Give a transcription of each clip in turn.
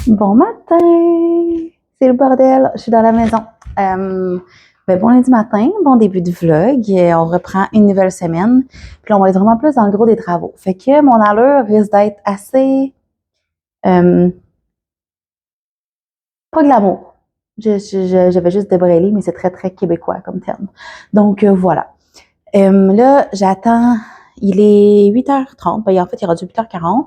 Bon matin! C'est le bordel, je suis dans la maison. Bon lundi matin, bon début de vlog. On reprend une nouvelle semaine. Puis là, on va être vraiment plus dans le gros des travaux. Fait que mon allure risque d'être assez... pas glamour. J'avais juste débrayé, mais c'est très, très québécois comme terme. Donc, voilà. Là, j'attends... Il est 8h30. Ben, en fait, il est rendu 8h40.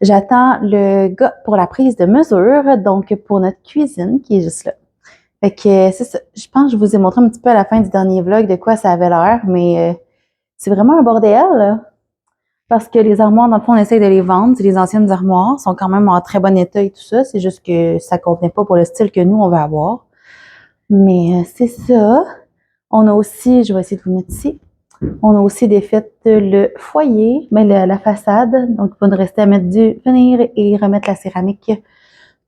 J'attends le gars pour la prise de mesure, donc pour notre cuisine qui est juste là. Fait que c'est ça. Je pense que je vous ai montré un petit peu à la fin du dernier vlog de quoi ça avait l'air, mais c'est vraiment un bordel, là. Parce que les armoires, dans le fond, on essaye de les vendre. C'est les anciennes armoires, sont quand même en très bon état et tout ça. C'est juste que ça ne convenait pas pour le style que nous, on veut avoir. Mais c'est ça. On a aussi, je vais essayer de vous mettre ici, on a aussi défait le foyer, mais la façade. Donc, il va nous rester à mettre du venir et remettre la céramique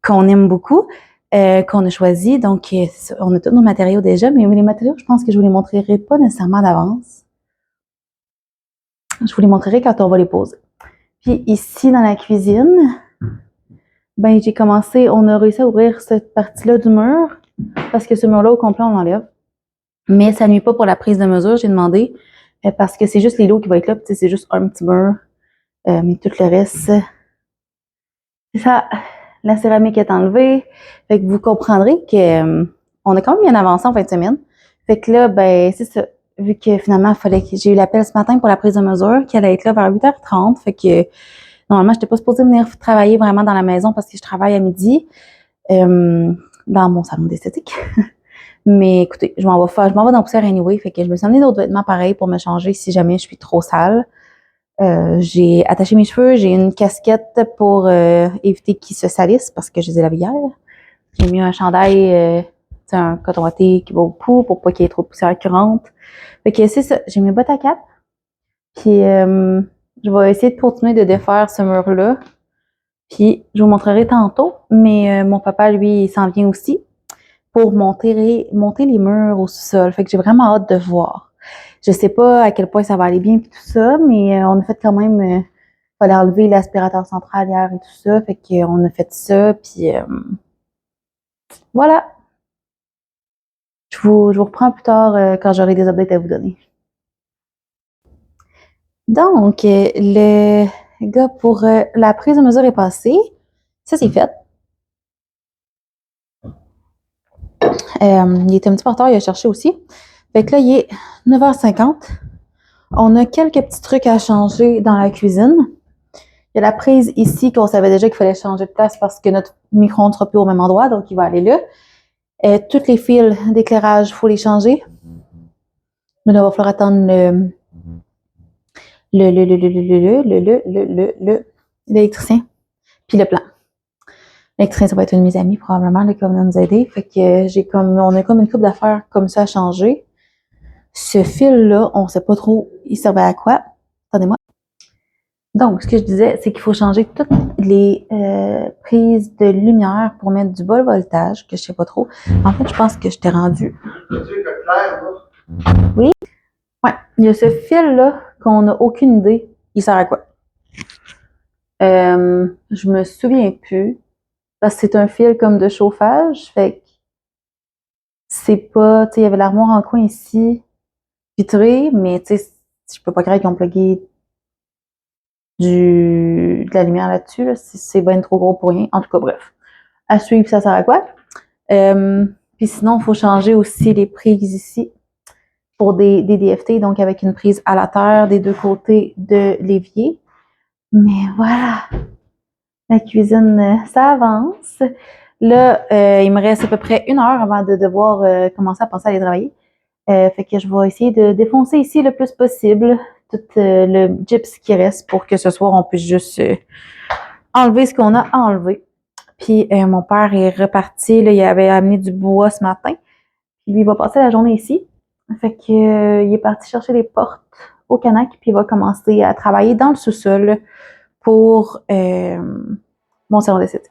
qu'on aime beaucoup, qu'on a choisi. Donc, on a tous nos matériaux déjà, mais les matériaux, je pense que je vous les montrerai pas nécessairement d'avance. Je vous les montrerai quand on va les poser. Puis ici, dans la cuisine, ben j'ai commencé, on a réussi à ouvrir cette partie-là du mur, parce que ce mur-là, au complet, on l'enlève. Mais ça nuit pas pour la prise de mesure, j'ai demandé, parce que c'est juste les lots qui vont être là, puis c'est juste un petit mur. Mais tout le reste, c'est ça. La céramique est enlevée. Fait que vous comprendrez que on a quand même bien avancé en fin de semaine. Fait que là, ben, c'est ça. Vu que finalement, il fallait que j'ai eu l'appel ce matin pour la prise de mesure, qui allait être là vers 8h30. Fait que normalement, je n'étais pas supposée venir travailler vraiment dans la maison parce que je travaille à midi dans mon salon d'esthétique. Mais écoutez, je m'en vais dans la poussière anyway. Fait que je me suis amené d'autres vêtements pareils pour me changer si jamais je suis trop sale. J'ai attaché mes cheveux, j'ai une casquette pour éviter qu'ils se salissent parce que je les ai lavés hier. J'ai mis un chandail, un coton watté qui va au pouls pour pas qu'il y ait trop de poussière qui rentre. Fait que c'est ça, j'ai mes bottes à cap. Puis je vais essayer de continuer de défaire ce mur-là. Puis je vous montrerai tantôt, mais mon papa, lui, il s'en vient aussi pour monter les murs au sous-sol. Fait que j'ai vraiment hâte de voir. Je sais pas à quel point ça va aller bien puis tout ça, mais on a fait quand même... fallait enlever l'aspirateur central hier et tout ça. Fait qu'on a fait ça, puis voilà. Je vous reprends plus tard quand j'aurai des updates à vous donner. Donc, le gars pour la prise de mesure est passé. Ça, c'est fait. Il était un petit peu en retard, il a cherché aussi. Fait que là, il est 9h50. On a quelques petits trucs à changer dans la cuisine. Il y a la prise ici qu'on savait déjà qu'il fallait changer de place parce que notre micro-ondes ne sera plus au même endroit, donc il va aller là. Toutes les fils d'éclairage, il faut les changer. Mais là, il va falloir attendre l'électricien. Puis le plan. L'électricien, ça va être une de mes amies, probablement, là, qui va venir nous aider. Fait que on a comme une couple d'affaires comme ça à changer. Ce fil-là, on sait pas trop, il servait à quoi. Attendez-moi. Donc, ce que je disais, c'est qu'il faut changer toutes les prises de lumière pour mettre du bas voltage, que je sais pas trop. En fait, je pense que je t'ai rendu. Oui? Ouais. Il y a ce fil-là qu'on n'a aucune idée. Il sert à quoi? Je me souviens plus. Parce que c'est un fil comme de chauffage. Fait que c'est pas. Tu sais, il y avait l'armoire en coin ici, vitrée, mais tu sais, je peux pas croire qu'ils ont plugué de la lumière là-dessus. Là. C'est bien trop gros pour rien. En tout cas, bref. À suivre, ça sert à quoi? Puis sinon, il faut changer aussi les prises ici pour des DFT, donc avec une prise à la terre des deux côtés de l'évier. Mais voilà, la cuisine, ça avance. Là, il me reste à peu près 1 heure avant de devoir commencer à penser à aller travailler. Fait que je vais essayer de défoncer ici le plus possible tout le gyps qui reste pour que ce soir, on puisse juste enlever ce qu'on a à enlever. Puis mon père est reparti, là, il avait amené du bois ce matin. Puis lui, il va passer la journée ici. Fait que il est parti chercher les portes au Canac, puis il va commencer à travailler dans le sous-sol pour mon salon d'esthétique.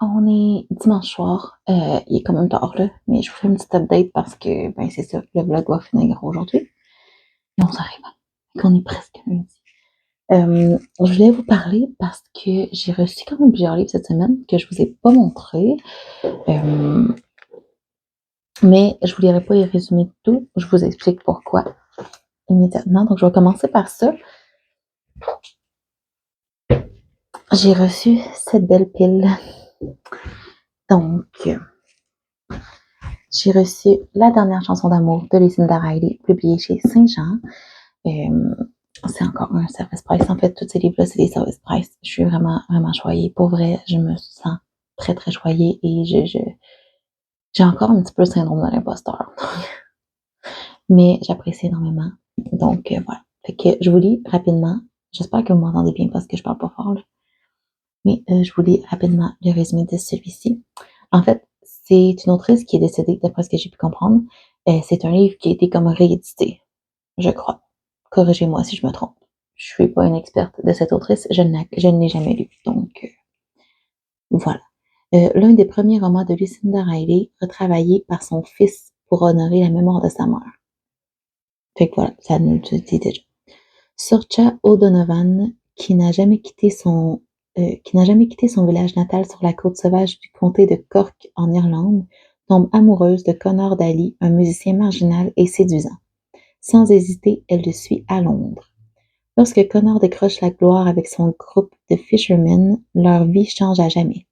On est dimanche soir. Il est quand même tard, là. Mais je vous fais une petite update parce que, ben, c'est ça. Le vlog va finir aujourd'hui. Et on s'arrive. Qu'on est presque lundi. Je voulais vous parler parce que j'ai reçu quand même plusieurs livres cette semaine que je vous ai pas montré. Mais je vous lirai pas les résumés de tout. Je vous explique pourquoi immédiatement. Donc, je vais commencer par ça. J'ai reçu cette belle pile. Donc, j'ai reçu La dernière chanson d'amour de Lucinda Riley, publiée chez Saint-Jean. C'est encore un service price. En fait, tous ces livres-là, c'est des services price. Je suis vraiment, vraiment choyée. Pour vrai, je me sens très, très choyée et j'ai encore un petit peu le syndrome de l'imposteur. Mais j'apprécie énormément. Donc, voilà. Fait que je vous lis rapidement. J'espère que vous m'entendez bien parce que je parle pas fort, là. Mais je vous lis rapidement le résumé de celui-ci. En fait, c'est une autrice qui est décédée, d'après ce que j'ai pu comprendre. C'est un livre qui a été comme réédité, je crois. Corrigez-moi si je me trompe. Je suis pas une experte de cette autrice, je ne l'ai jamais lu. Donc, voilà. L'un des premiers romans de Lucinda Riley, retravaillé par son fils pour honorer la mémoire de sa mère. Fait que voilà, ça nous le dit déjà. Sorcha O'Donovan, qui n'a jamais quitté son village natal sur la côte sauvage du comté de Cork en Irlande, tombe amoureuse de Conor Daly, un musicien marginal et séduisant. Sans hésiter, elle le suit à Londres. Lorsque Conor décroche la gloire avec son groupe de Fishermen, leur vie change à jamais.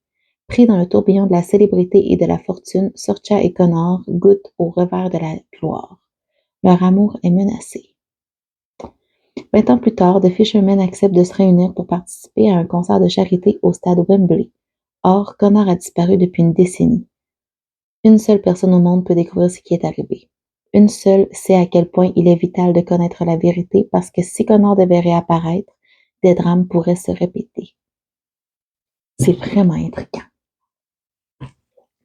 Pris dans le tourbillon de la célébrité et de la fortune, Sorcha et Conor goûtent au revers de la gloire. Leur amour est menacé. 20 ans plus tard, The Fishermen acceptent de se réunir pour participer à un concert de charité au stade Wembley. Or, Conor a disparu depuis une décennie. Une seule personne au monde peut découvrir ce qui est arrivé. Une seule sait à quel point il est vital de connaître la vérité parce que si Conor devait réapparaître, des drames pourraient se répéter. C'est vraiment intriguant.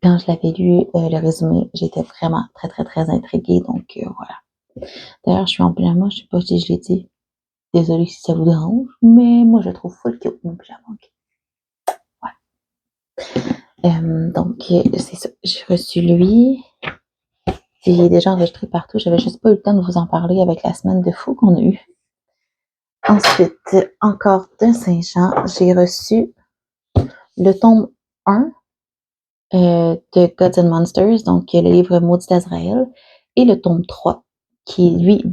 Quand je l'avais lu, le résumé, j'étais vraiment très, très, très intriguée. Donc, voilà. D'ailleurs, je suis en pyjama, je sais pas si je l'ai dit. Désolée si ça vous dérange, mais moi, je trouve full cute, mon pyjama. Ouais. Donc, c'est ça. J'ai reçu lui. Il est déjà enregistré partout. J'avais juste pas eu le temps de vous en parler avec la semaine de fou qu'on a eue. Ensuite, encore de Saint-Jean, j'ai reçu le tome 1 de Gods and Monsters, donc le livre Maudit d'Azraël, et le tome 3, qui, lui,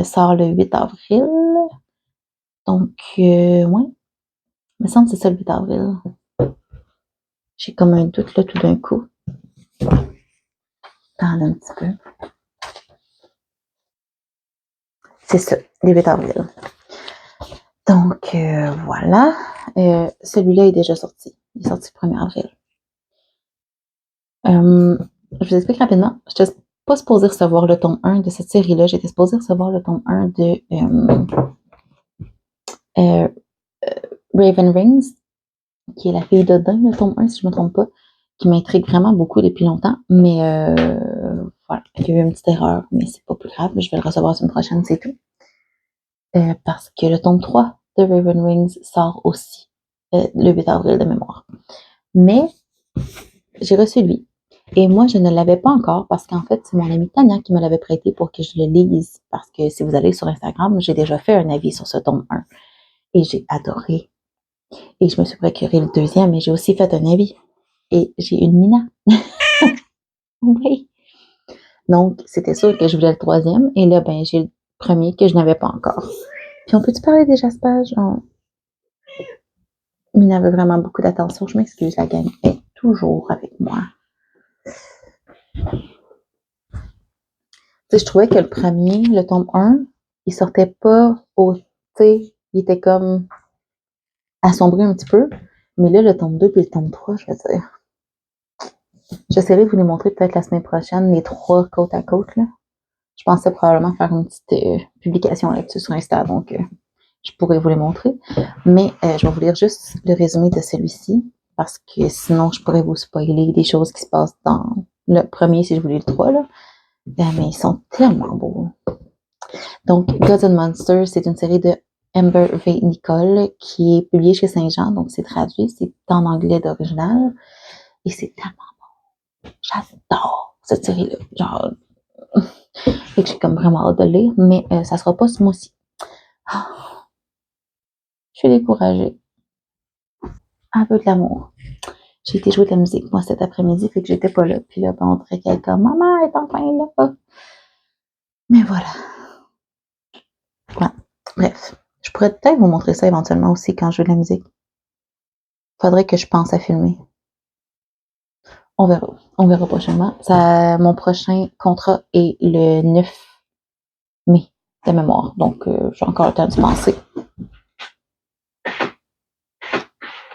sort le 8 avril. Donc, ouais, il me semble que c'est ça le 8 avril. J'ai comme un doute là tout d'un coup. Attends un petit peu. C'est ça, le 8 avril. Donc, voilà. Celui-là est déjà sorti. Il est sorti le 1er avril. Je vous explique rapidement. Je n'étais pas supposée recevoir le tome 1 de cette série-là. J'étais supposée recevoir le tome 1 de Raven Rings, qui est la fille d'Odin, le tome 1, si je ne me trompe pas, qui m'intrigue vraiment beaucoup depuis longtemps. Mais voilà, il y a eu une petite erreur, mais c'est pas plus grave. Je vais le recevoir la semaine prochaine, c'est tout. Parce que le tome 3 de Raven Rings sort aussi le 8 avril de mémoire. Mais j'ai reçu lui. Et moi, je ne l'avais pas encore parce qu'en fait, c'est mon amie Tania qui me l'avait prêté pour que je le lise. Parce que si vous allez sur Instagram, j'ai déjà fait un avis sur ce tome 1. Et j'ai adoré. Et je me suis procuré le deuxième, mais j'ai aussi fait un avis. Et j'ai une Mina. Oui. Donc, c'était sûr que je voulais le troisième. Et là, ben, j'ai le premier que je n'avais pas encore. Puis, on peut-tu parler des jaspages? Mina veut vraiment beaucoup d'attention. Je m'excuse, la gang est toujours avec moi. Tu sais, je trouvais que le premier, le tome 1, il sortait pas au thé. Il était comme assombri un petit peu. Mais là, le tome 2 puis le tome 3, je veux dire. J'essaierai de vous les montrer peut-être la semaine prochaine, les trois côte à côte, là. Je pensais probablement faire une petite publication là-dessus sur Insta, donc je pourrais vous les montrer. Mais je vais vous lire juste le résumé de celui-ci, parce que sinon, je pourrais vous spoiler des choses qui se passent dans le premier, si je voulais le 3, là. Mais ils sont tellement beaux. Donc, Gods and Monsters, c'est une série de Amber V. Nicole qui est publiée chez Saint-Jean, donc c'est traduit, c'est en anglais d'original. Et c'est tellement bon. J'adore cette série-là. Genre, fait que j'ai comme vraiment hâte de le lire, mais ça sera pas ce mois-ci. Ah, je suis découragée. Un peu de l'amour. J'ai été jouer de la musique, moi, cet après-midi, fait que j'étais pas là. Puis là, ben, on dirait qu'elle est comme, maman est enfin là. Mais voilà. Ouais. Bref. Je pourrais peut-être vous montrer ça éventuellement aussi quand je joue de la musique. Faudrait que je pense à filmer. On verra. On verra prochainement. Mon prochain contrat est le 9 mai de mémoire. Donc, j'ai encore le temps d'y penser.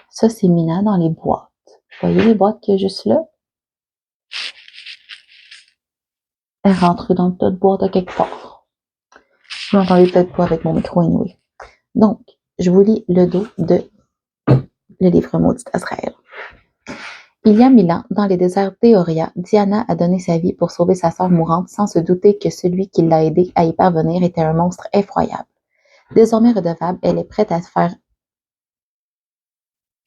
Ça, c'est Mina dans les boîtes. Vous voyez les boîtes qu'il y a juste là? Elle rentre dans le tas de boîtes à quelque part. Vous l'entendez peut-être pas avec mon micro anyway. Donc, je vous lis le dos de le livre Maudit Azraël. Il y a 1000 ans, dans les déserts d'Eoria, Diana a donné sa vie pour sauver sa sœur mourante sans se douter que celui qui l'a aidée à y parvenir était un monstre effroyable. Désormais redevable, elle est prête à faire...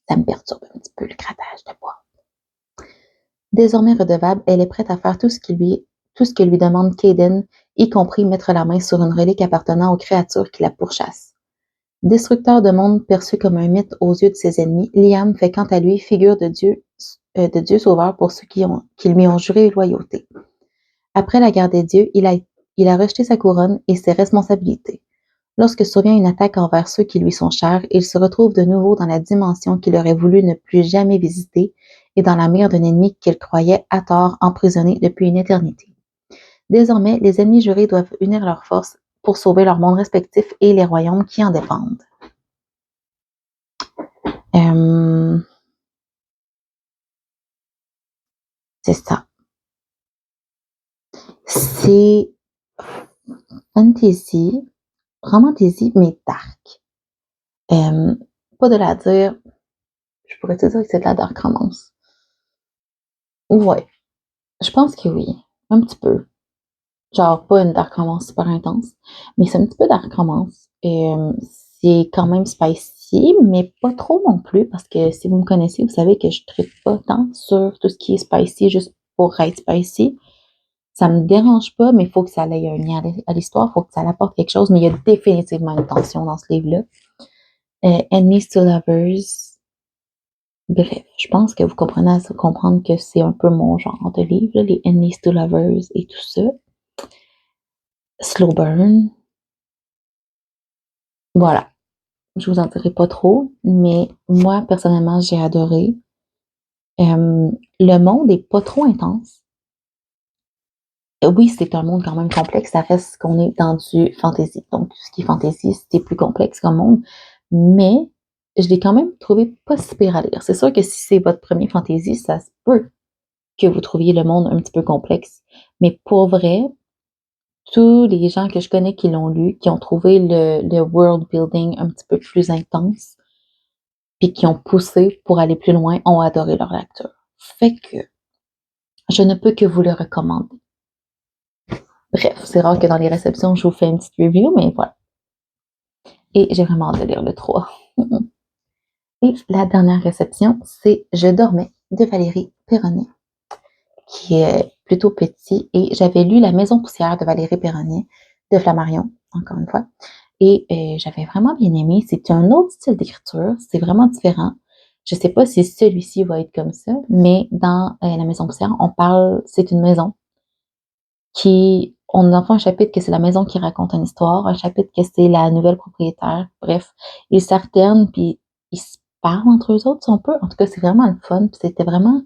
Ça me perturbe un petit peu le grattage de bois. Désormais redevable, elle est prête à faire tout ce que lui demande Kaden, y compris mettre la main sur une relique appartenant aux créatures qui la pourchassent. Destructeur de monde perçu comme un mythe aux yeux de ses ennemis, Liam fait quant à lui figure de Dieu sauveur pour ceux qui lui ont juré loyauté. Après la guerre des dieux, il a rejeté sa couronne et ses responsabilités. Lorsque survient une attaque envers ceux qui lui sont chers, il se retrouve de nouveau dans la dimension qu'il aurait voulu ne plus jamais visiter et dans la mire d'un ennemi qu'il croyait à tort emprisonné depuis une éternité. Désormais, les ennemis jurés doivent unir leurs forces pour sauver leur monde respectif et les royaumes qui en dépendent. C'est ça. C'est fantasy, romantasy, mais dark. Pas de la dire, je pourrais te dire que c'est de la dark romance. Ouais, je pense que oui, un petit peu. Genre, pas une dark romance super intense, mais c'est un petit peu dark romance. C'est quand même spicy, mais pas trop non plus, parce que si vous me connaissez, vous savez que je ne traite pas tant sur tout ce qui est spicy juste pour être spicy. Ça me dérange pas, mais il faut que ça ait un lien à l'histoire, il faut que ça apporte quelque chose, mais il y a définitivement une tension dans ce livre-là. Enemies to Lovers. Bref, je pense que vous comprenez à comprendre que c'est un peu mon genre de livre, là, les Enemies to Lovers et tout ça. Slow burn. Voilà. Je vous en dirai pas trop, mais moi, personnellement, j'ai adoré. Le monde est pas trop intense. Oui, c'est un monde quand même complexe. Ça reste qu'on est dans du fantasy. Donc, tout ce qui est fantasy, c'est plus complexe comme monde. Mais je l'ai quand même trouvé pas si pire à lire. C'est sûr que si c'est votre premier fantasy, ça se peut que vous trouviez le monde un petit peu complexe. Mais pour vrai, tous les gens que je connais qui l'ont lu, qui ont trouvé le world building un petit peu plus intense, puis qui ont poussé pour aller plus loin, ont adoré leur lecture. Fait que je ne peux que vous le recommander. Bref, c'est rare que dans les réceptions, je vous fais une petite review, mais voilà. Et j'ai vraiment hâte de lire le 3. Et la dernière réception, c'est Je dormais de Valérie Perronnet, qui est plutôt petit. Et j'avais lu La Maison poussière de Valérie Perronnet, de Flammarion, encore une fois. Et j'avais vraiment bien aimé. C'est un autre style d'écriture, c'est vraiment différent. Je ne sais pas si celui-ci va être comme ça, mais dans La Maison poussière, on parle, c'est une maison on en fait un chapitre que c'est la maison qui raconte une histoire, un chapitre que c'est la nouvelle propriétaire. Bref, ils s'alternent puis ils se parlent entre eux autres, si on peut. En tout cas, c'est vraiment le fun. Puis c'était vraiment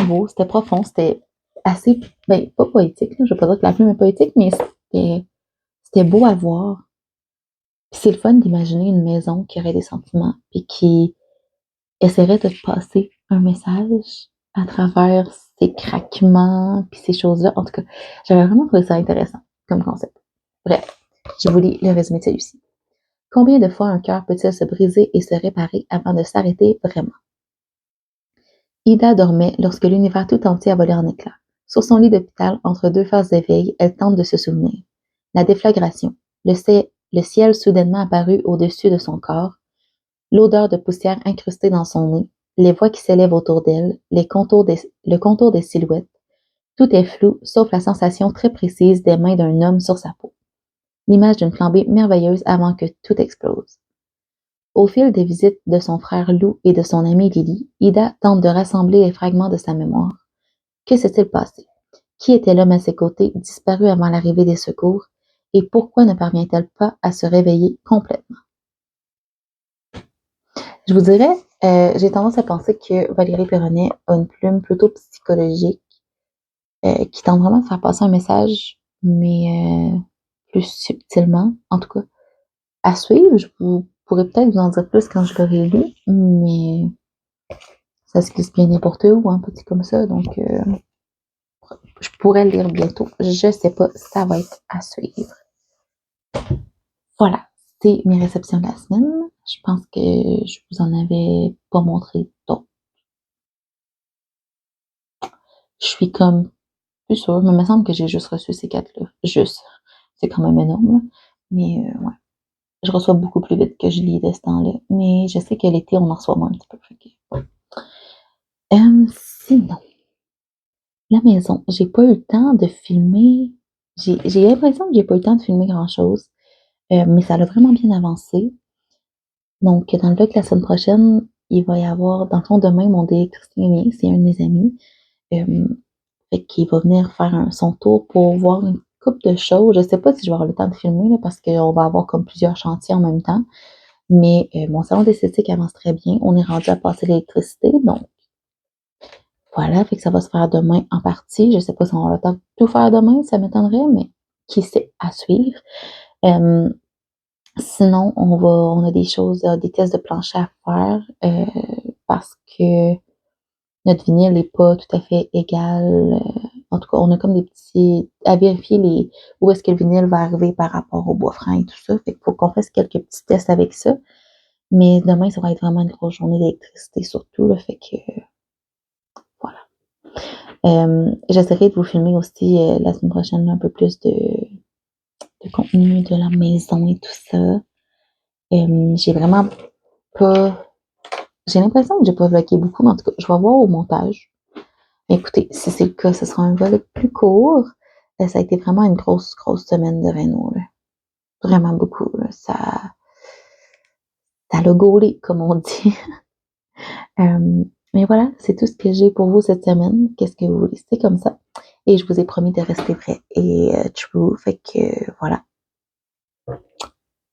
beau, c'était profond, c'était assez, ben, pas poétique, là. Je veux pas dire que la plume est poétique, mais c'était beau à voir. Puis c'est le fun d'imaginer une maison qui aurait des sentiments puis qui essaierait de te passer un message à travers ces craquements puis ces choses-là. En tout cas, j'avais vraiment trouvé ça intéressant comme concept. Bref, je vous lis le résumé de celui-ci. Combien de fois un cœur peut-il se briser et se réparer avant de s'arrêter vraiment? Ida dormait lorsque l'univers tout entier a volé en éclats. Sur son lit d'hôpital, entre deux phases d'éveil, elle tente de se souvenir. La déflagration, le ciel soudainement apparu au-dessus de son corps, l'odeur de poussière incrustée dans son nez, les voix qui s'élèvent autour d'elle, le contour des silhouettes. Tout est flou, sauf la sensation très précise des mains d'un homme sur sa peau. L'image d'une flambée merveilleuse avant que tout explose. Au fil des visites de son frère Lou et de son amie Lily, Ida tente de rassembler les fragments de sa mémoire. Que s'est-il passé? Qui était l'homme à ses côtés, disparu avant l'arrivée des secours? Et pourquoi ne parvient-elle pas à se réveiller complètement? Je vous dirais, j'ai tendance à penser que Valérie Perronnet a une plume plutôt psychologique qui tente vraiment de faire passer un message, mais plus subtilement, en tout cas. À suivre, je pourrais peut-être vous en dire plus quand je l'aurai lu, mais ça se glisse bien n'importe où, un petit comme ça, donc je pourrais le lire bientôt. Je sais pas, ça va être à suivre. Voilà, c'est mes réceptions de la semaine. Je pense que je vous en avais pas montré d'autres. Je suis comme plus sûre, mais il me semble que j'ai juste reçu ces 4-là. Juste. C'est quand même énorme, là. Mais ouais. Je reçois beaucoup plus vite que je lis de ce temps-là. Mais je sais que l'été, on en reçoit moins un petit peu. Ouais. Sinon, la maison, j'ai pas eu le temps de filmer. J'ai l'impression que j'ai pas eu le temps de filmer grand-chose. Mais ça a vraiment bien avancé. Donc, dans le vlog la semaine prochaine, il va y avoir, dans le fond, demain, mon électricien vient, c'est un de mes amis. Fait qu'il va venir faire son tour pour voir une couple de choses. Je sais pas si je vais avoir le temps de filmer, là, parce qu'on va avoir comme plusieurs chantiers en même temps. Mais mon salon d'esthétique avance très bien. On est rendu à passer l'électricité, donc voilà, fait que ça va se faire demain en partie. Je sais pas si on aura le temps de tout faire demain, ça m'étonnerait, mais qui sait, à suivre. Sinon, on a des choses, des tests de plancher à faire parce que notre vinyle n'est pas tout à fait égal. En tout cas, on a comme des petits à vérifier où est-ce que le vinyle va arriver par rapport au bois franc et tout ça. Fait qu'il faut qu'on fasse quelques petits tests avec ça. Mais demain, ça va être vraiment une grosse journée d'électricité surtout. Là, fait que voilà. J'essaierai de vous filmer aussi la semaine prochaine un peu plus de contenu de la maison et tout ça. J'ai vraiment pas. J'ai l'impression que j'ai pas vlogué beaucoup, mais en tout cas, je vais voir au montage. Écoutez, si c'est le cas, ce sera un vlog plus court. Ça a été vraiment une grosse, grosse semaine de réno, là. Vraiment beaucoup, là. Ça l'a gaulé, comme on dit. Mais voilà, c'est tout ce que j'ai pour vous cette semaine. Qu'est-ce que vous voulez? C'est comme ça. Et je vous ai promis de rester vrai et true. Fait que voilà.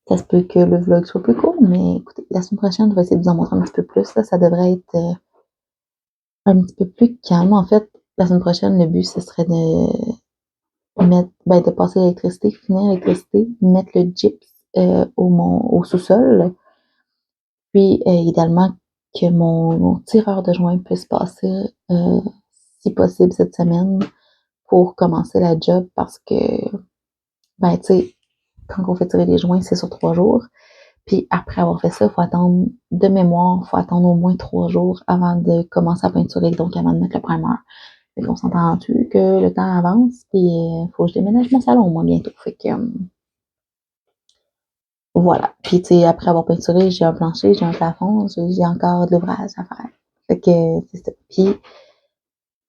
Ça se peut que le vlog soit plus court, mais écoutez, la semaine prochaine, je vais essayer de vous en montrer un petit peu plus. Là, ça devrait être un petit peu plus calme. En fait, la semaine prochaine, le but, ce serait de passer l'électricité, finir l'électricité, mettre le gyps au sous-sol. Puis, idéalement, que mon tireur de joint puisse passer, si possible, cette semaine pour commencer la job parce que, ben, tu sais, quand on fait tirer les joints, c'est sur 3 jours. Puis après avoir fait ça, il faut attendre, de mémoire, il faut attendre au moins 3 jours avant de commencer à peinturer, donc avant de mettre le primer. Fait qu'on s'entend-tu que le temps avance, puis faut que je déménage mon salon, moi, bientôt. Fait que, voilà. Puis, tu sais, après avoir peinturé, j'ai un plancher, j'ai un plafond, j'ai encore de l'ouvrage à faire. Fait que, c'est ça. Puis,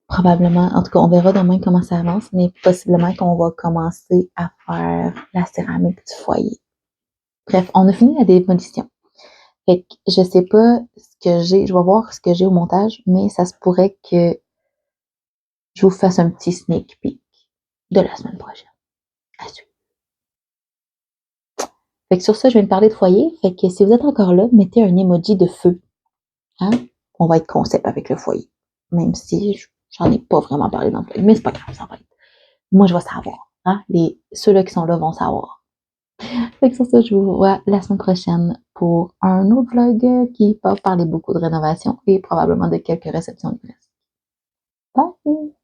probablement, en tout cas, on verra demain comment ça avance, mais possiblement qu'on va commencer à faire la céramique du foyer. Bref, on a fini la démolition. Fait que je sais pas ce que j'ai, je vais voir ce que j'ai au montage, mais ça se pourrait que je vous fasse un petit sneak peek de la semaine prochaine. À suivre. Fait que sur ça, je vais me parler de foyer. Fait que si vous êtes encore là, mettez un emoji de feu. Hein? On va être concept avec le foyer. Même si j'en ai pas vraiment parlé dans le foyer. Mais c'est pas grave, ça va être. Moi, je vais savoir. Hein? Ceux-là qui sont là vont savoir. Fait que sur ça, je vous vois la semaine prochaine pour un autre vlog qui va parler beaucoup de rénovation et probablement de quelques réceptions de presse. Bye!